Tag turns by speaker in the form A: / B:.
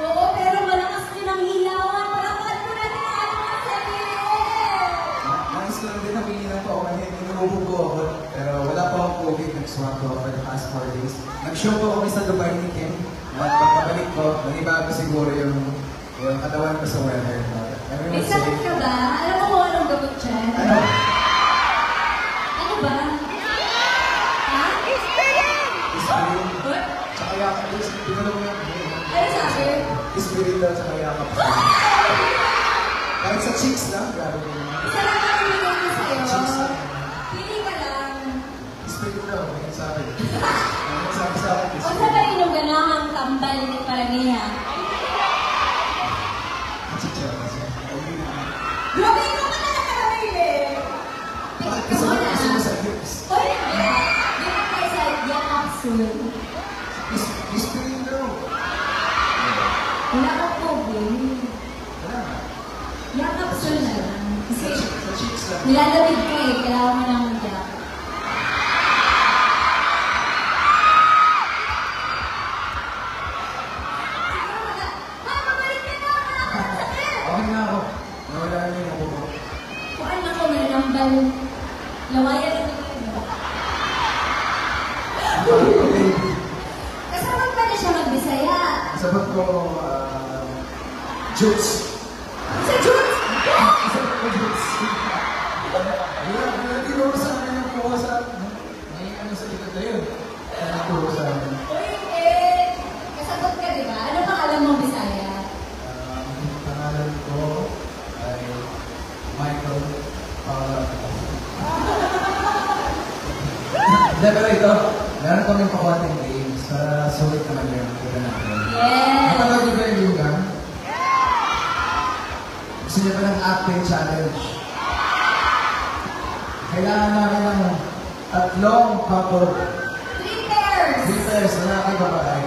A: Oo, pero malakas din ang hilawan. Palakad mo na din ang mga sarili.
B: Nais ko lang din ang pilihan ko kasi tinulubog ko ako. Pero wala pa akong COVID, nag-swap ko for the past 4 days. Nag-show po ako sa Dubai ni Kim. At pagkabalik ko, nanibago siguro yung katawan ko sa weather.
A: May sakit ka ba? Alam mo kung anong gamot dyan?
B: Ano?
A: Ano ba? Ha?
B: Ispirin.
A: What?
B: Tsaka yakap. Pinulong mo yung
A: Ano sabi?
B: Ispirin daw tsaka yakap. Kahit sa cheeks lang, grabe ko yun.
A: Isa lang ang pinigay ko
B: Cheeks
A: sa'yo.
B: lang.
A: Pili ka lang.
B: Ispirin daw, may sabi. May sabi sa akin,
A: O
B: ispirin.
A: sabihin yung ganahang tambal ni Paramihan.
B: Chicha.
A: Grabe ko ka na nakamili.
B: Bakit
A: Pick
B: kasi
A: ka
B: gusto mo
A: muna.
B: sa hips?
A: Oy, di ba kayo sa Yakapsul?
B: Ispirin daw.
A: Wala akong COVID.
B: Wala nga.
A: Yakapsul na lang. Kasi
B: Sa cheeks lang.
A: nilalamig ka eh. Kailangan mo lang mag-yak.
B: Okay na ako. Nawala na yung ako ko.
A: Kuan ako na nambal. Lawayan ito ko. Kasama pa na siya mag-Bisaya.
B: Sabat ko, Jutes.
A: Sa Jules!
B: Sabat ko, Jutes. Wala, tinuro sa akin yung kuha sa may ano sa likod na yun. Tinuro sa akin.
A: Uy, kasagot ka diba? Ano pang alam mong Bisaya?
B: Ang pangalan ko ay Michael Hindi, pero ito, meron kaming pakuhating games para sulit naman yung kita natin.
A: Yes!
B: Napanood niyo ba yung game gang? Gusto niyo ba ng acting challenge? Kailangan namin ng tatlong couple.
A: 3 pairs!
B: Glitters, lalaki babae.